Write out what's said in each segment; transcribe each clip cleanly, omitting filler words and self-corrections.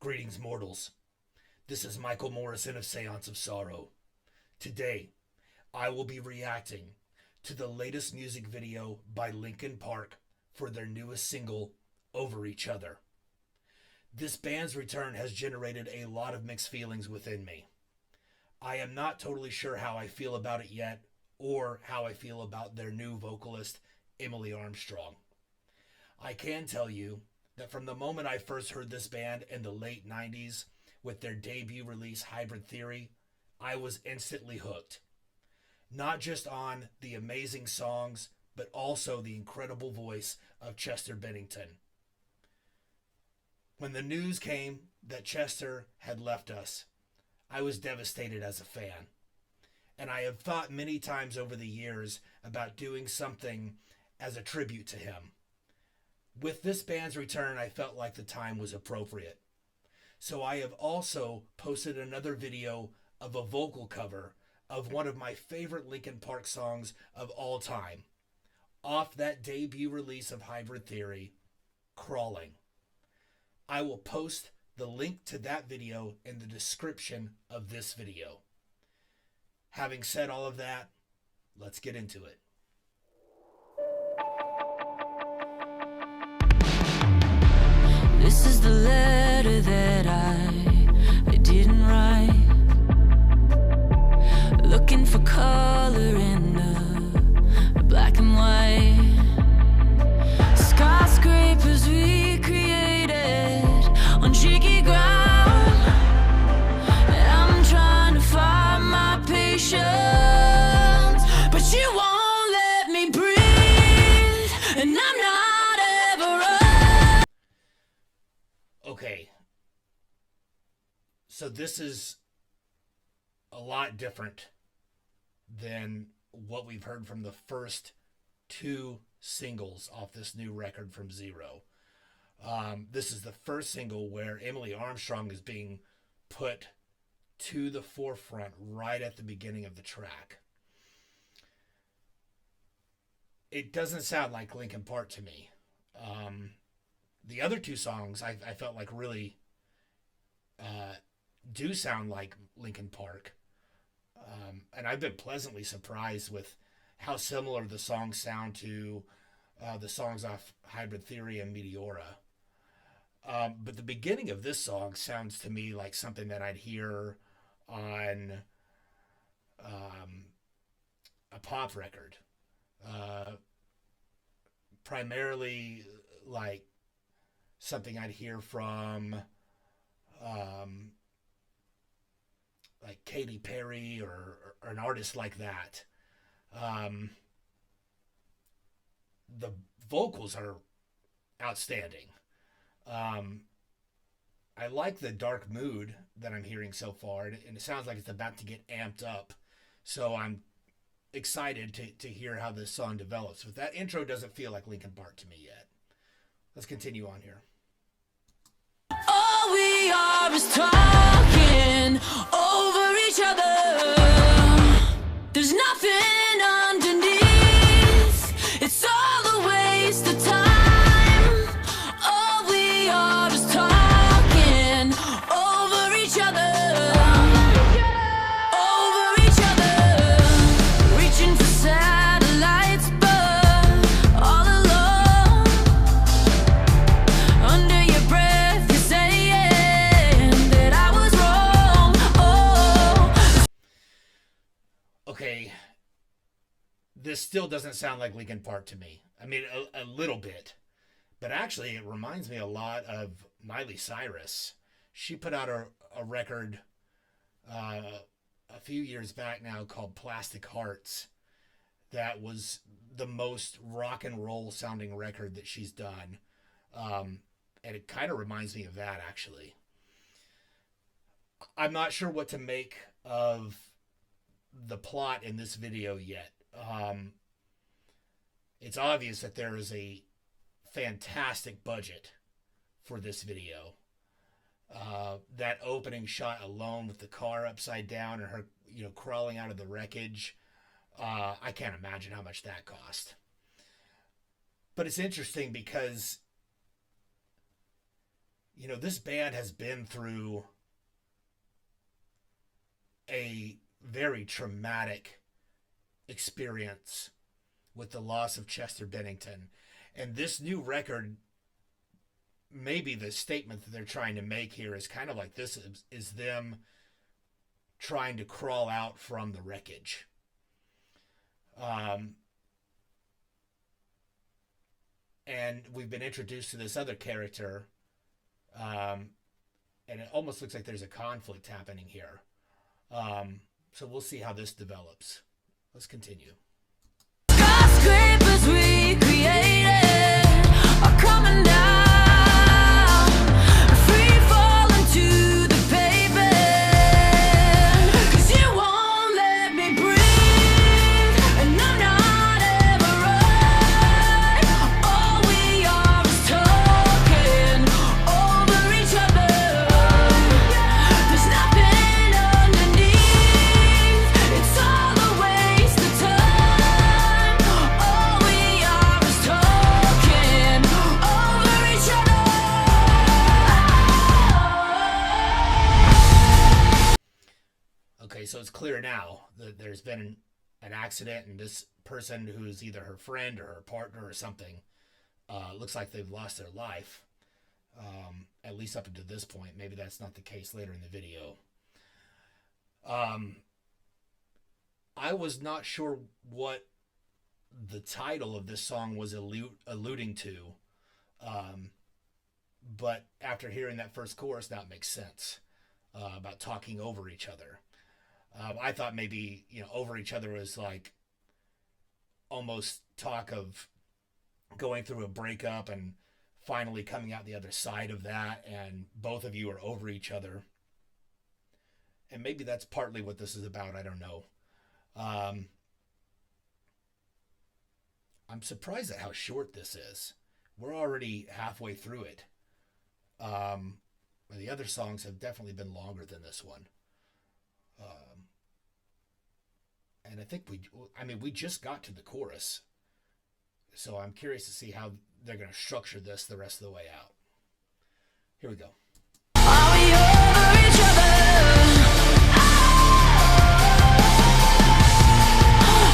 Greetings, mortals. This is Michael Morrison of Séance of Sorrow. Today, I will be reacting to the latest music video by Linkin Park for their newest single, Over Each Other. This band's return has generated a lot of mixed feelings within me. I am not totally sure how I feel about it yet, or how I feel about their new vocalist, Emily Armstrong. I can tell you that from the moment I first heard this band in the late 90s with their debut release Hybrid Theory, I was instantly hooked. Not just on the amazing songs, but also the incredible voice of Chester Bennington. When the news came that Chester had left us, I was devastated as a fan. And I have thought many times over the years about doing something as a tribute to him. With this band's return, I felt like the time was appropriate. So I have also posted another video of a vocal cover of one of my favorite Linkin Park songs of all time, off that debut release of Hybrid Theory, Crawling. I will post the link to that video in the description of this video. Having said all of that, let's get into it. This is the letter that I didn't write. Looking for color in the black and white. Skyscrapers we created on shaky ground. I'm trying to find my patience, but you won't let me breathe, and I'm not ever. Okay, so this is a lot different than what we've heard from the first two singles off this new record from Zero. This is the first single where Emily Armstrong is being put to the forefront right at the beginning of the track. It doesn't sound like Linkin Park to me. The other two songs I felt like really do sound like Linkin Park. And I've been pleasantly surprised with how similar the songs sound to the songs off Hybrid Theory and Meteora. But the beginning of this song sounds to me like something that I'd hear on a pop record. Primarily like something I'd hear from like Katy Perry or an artist like that. The vocals are outstanding. I like the dark mood that I'm hearing so far, and it sounds like it's about to get amped up. So I'm excited to hear how this song develops. But that intro doesn't feel like Linkin Park to me yet. Let's continue on here. All we are is talking over each other. There's nothing underneath. It's all a waste of time. All we are is talking over each other. Over each other. Reaching for satellites, but all alone. Under your breath, you saying that I was wrong. Oh. Okay, this still doesn't sound like Linkin Park to me. I mean, a little bit. But actually, it reminds me a lot of Miley Cyrus. She put out a record a few years back now called Plastic Hearts. That was the most rock and roll sounding record that she's done. And it kind of reminds me of that, actually. I'm not sure what to make of the plot in this video yet. It's obvious that there is a fantastic budget for this video. That opening shot alone with the car upside down and her, crawling out of the wreckage. I can't imagine how much that cost. But it's interesting because This band has been through a very traumatic experience with the loss of Chester Bennington. And this new record, maybe the statement that they're trying to make here is kind of like this is them trying to crawl out from the wreckage. And we've been introduced to this other character, and it almost looks like there's a conflict happening here. So we'll see how this develops. Let's continue. Skyscrapers we created are coming down, free falling to the pavement. 'Cause you won't let me breathe, and I'm not ever right. All we are is talking over each other. There's nothing underneath. It's all a waste of time. All we are is talking over each other. Okay, so it's clear now that there's been an accident, and this person who's either her friend or her partner or something looks like they've lost their life, at least up until this point. Maybe that's not the case later in the video. I was not sure what the title of this song was alluding to, but after hearing that first chorus, now it makes sense about talking over each other. I thought maybe, over each other was like almost talk of going through a breakup and finally coming out the other side of that, and both of you are over each other. And maybe that's partly what this is about. I don't know. I'm surprised at how short this is. We're already halfway through it. The other songs have definitely been longer than this one. And I think we just got to the chorus. So I'm curious to see how they're going to structure this the rest of the way out. Here we go. Are we over each other?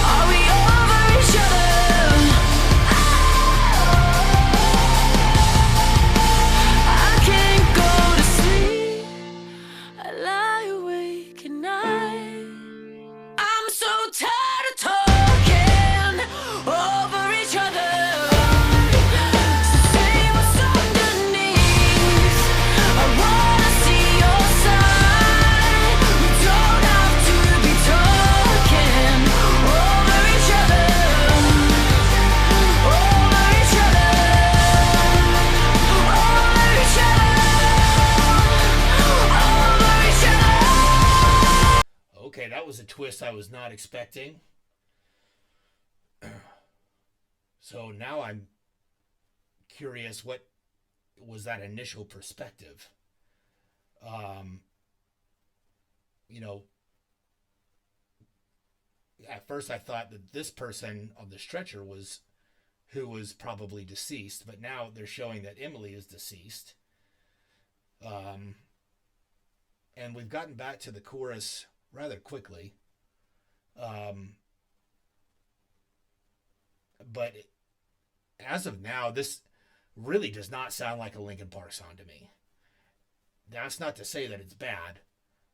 Are we over each other? I can't go to sleep. I lie awake at night. I'm so tired of talking over each other. So say what's underneath. I wanna see your side. We don't have to be talking over each other. Over each other. Over each other. Over each other. Okay, that was a twist I was not expecting. So now I'm curious, what was that initial perspective? At first I thought that this person on the stretcher was who was probably deceased, but now they're showing that Emily is deceased. And we've gotten back to the chorus rather quickly. But as of now, this really does not sound like a Linkin Park song to me. That's not to say that it's bad,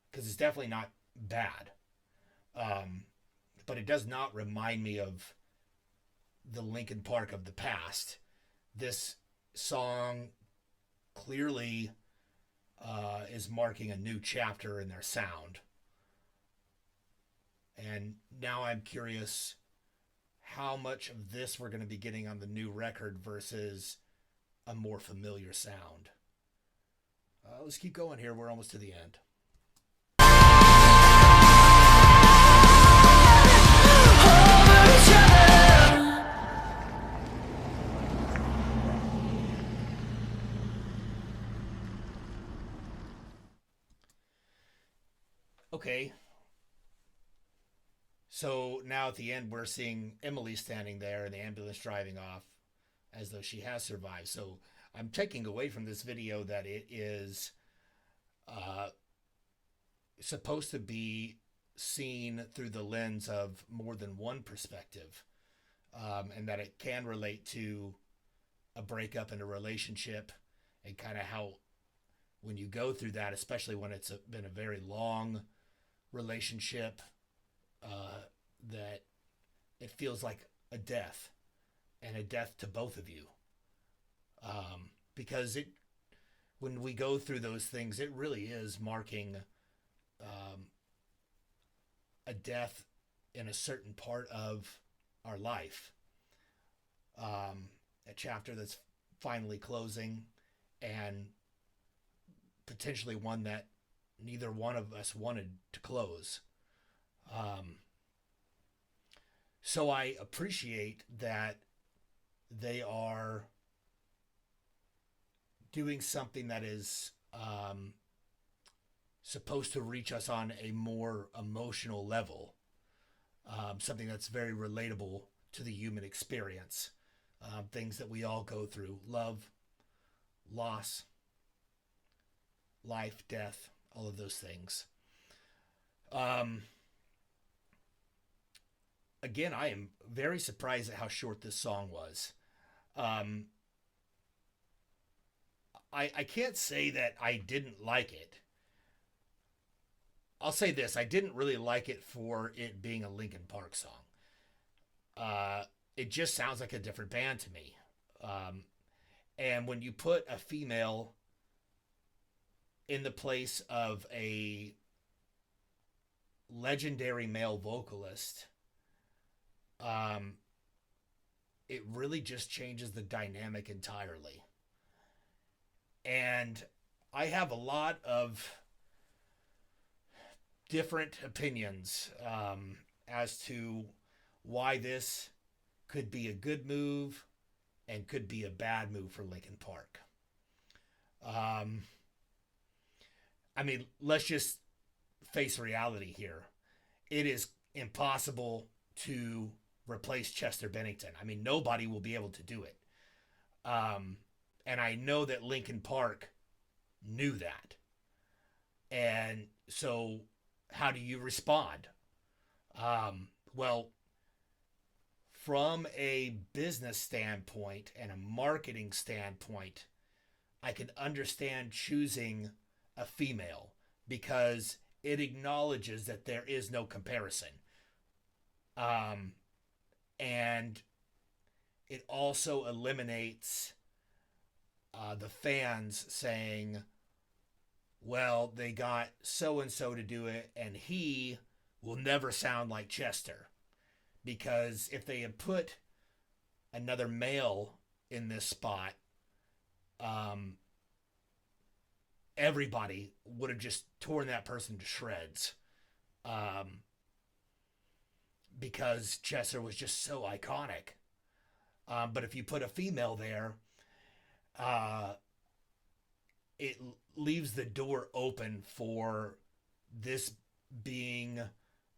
because it's definitely not bad. But it does not remind me of the Linkin Park of the past. This song clearly is marking a new chapter in their sound. And now I'm curious how much of this we're going to be getting on the new record versus a more familiar sound. Let's keep going here. We're almost to the end. Over each other. Okay. So now at the end, we're seeing Emily standing there and the ambulance driving off as though she has survived. So I'm taking away from this video that it is supposed to be seen through the lens of more than one perspective, and that it can relate to a breakup in a relationship, and kind of how when you go through that, especially when it's been a very long relationship, that it feels like a death, and a death to both of you. Because when we go through those things, it really is marking a death in a certain part of our life. A chapter that's finally closing, and potentially one that neither one of us wanted to close. So I appreciate that they are doing something that is supposed to reach us on a more emotional level, something that's very relatable to the human experience, things that we all go through: love, loss, life, death, all of those things. Again, I am very surprised at how short this song was. I can't say that I didn't like it. I'll say this: I didn't really like it for it being a Linkin Park song. It just sounds like a different band to me. And when you put a female in the place of a legendary male vocalist, it really just changes the dynamic entirely. And I have a lot of different opinions as to why this could be a good move and could be a bad move for Linkin Park. I mean, let's just face reality here. It is impossible to replace Chester Bennington. I mean, nobody will be able to do it. And I know that Linkin Park knew that. And so how do you respond? Well, from a business standpoint and a marketing standpoint, I can understand choosing a female because it acknowledges that there is no comparison. And it also eliminates the fans saying, well, they got so-and-so to do it, and he will never sound like Chester. Because if they had put another male in this spot, everybody would have just torn that person to shreds. Because Chester was just so iconic. But if you put a female there, it leaves the door open for this being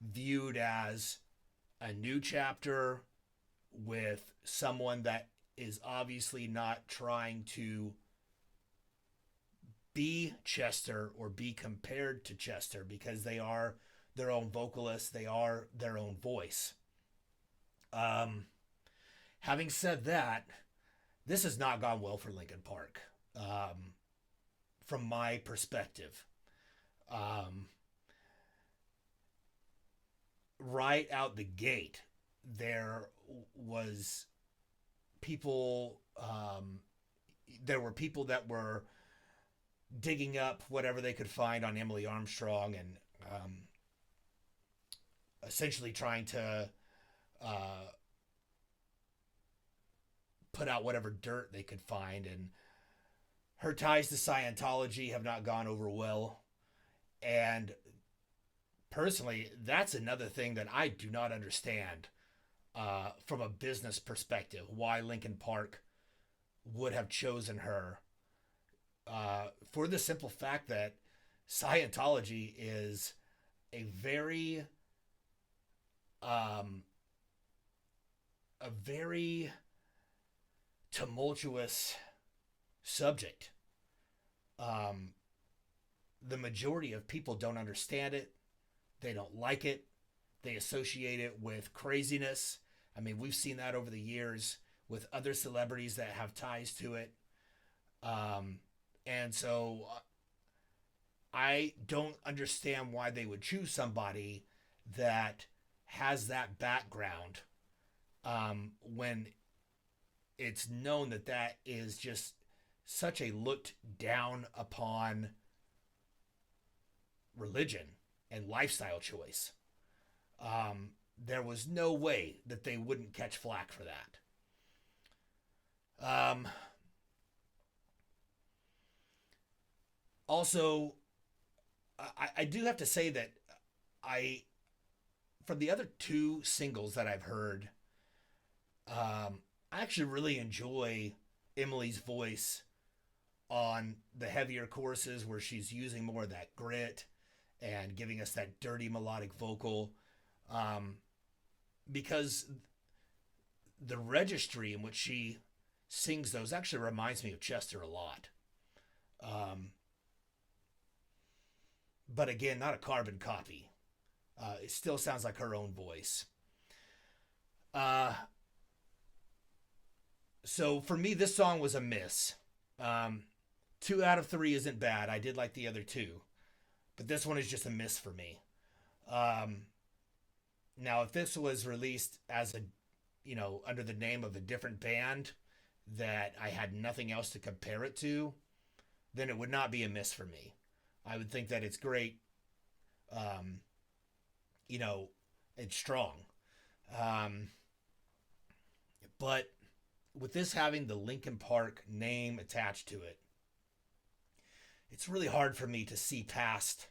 viewed as a new chapter with someone that is obviously not trying to be Chester or be compared to Chester, because they are their own vocalist, they are their own voice. Having said that, this has not gone well for Linkin Park, from my perspective. Right out the gate, there was people, there were people that were digging up whatever they could find on Emily Armstrong and essentially trying to put out whatever dirt they could find. And her ties to Scientology have not gone over well. And personally, that's another thing that I do not understand from a business perspective, why Linkin Park would have chosen her, for the simple fact that Scientology is a very tumultuous subject. Um, the majority of people don't understand it. They don't like it. They associate it with craziness. I mean, we've seen that over the years with other celebrities that have ties to it. And so I don't understand why they would choose somebody that has that background when it's known that that is just such a looked down upon religion and lifestyle choice. There was no way that they wouldn't catch flack for that. Also, I do have to say that from the other two singles that I've heard, I actually really enjoy Emily's voice on the heavier choruses where she's using more of that grit and giving us that dirty melodic vocal. Because the registry in which she sings those actually reminds me of Chester a lot. But again, not a carbon copy. It still sounds like her own voice. So for me, this song was a miss. 2 out of 3 isn't bad. I did like the other two, but this one is just a miss for me. Now, if this was released as a, under the name of a different band that I had nothing else to compare it to, then it would not be a miss for me. I would think that it's great. It's strong. But with this having the Linkin Park name attached to it, it's really hard for me to see past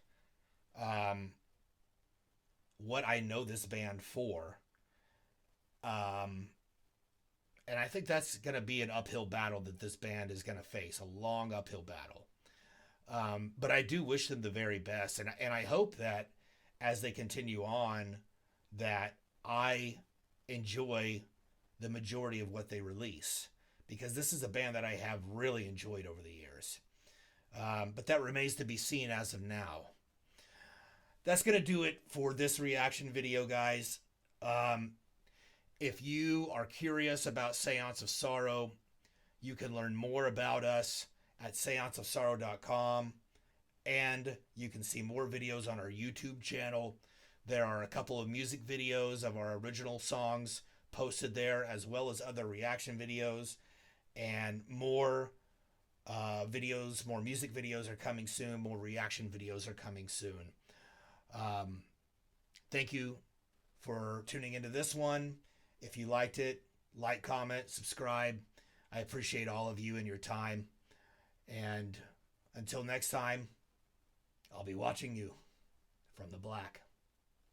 what I know this band for. And I think that's going to be an uphill battle that this band is going to face, a long uphill battle. But I do wish them the very best. And I hope that as they continue on, that I enjoy the majority of what they release, because this is a band that I have really enjoyed over the years. But that remains to be seen as of now. That's going to do it for this reaction video, guys. If you are curious about Séance of Sorrow, you can learn more about us at seanceofsorrow.com, and you can see more videos on our YouTube channel. There are a couple of music videos of our original songs posted there, as well as other reaction videos, and more videos, more music videos are coming soon, more reaction videos are coming soon. Thank you for tuning into this one. If you liked it, like, comment, subscribe. I appreciate all of you and your time. And until next time, I'll be watching you from the black.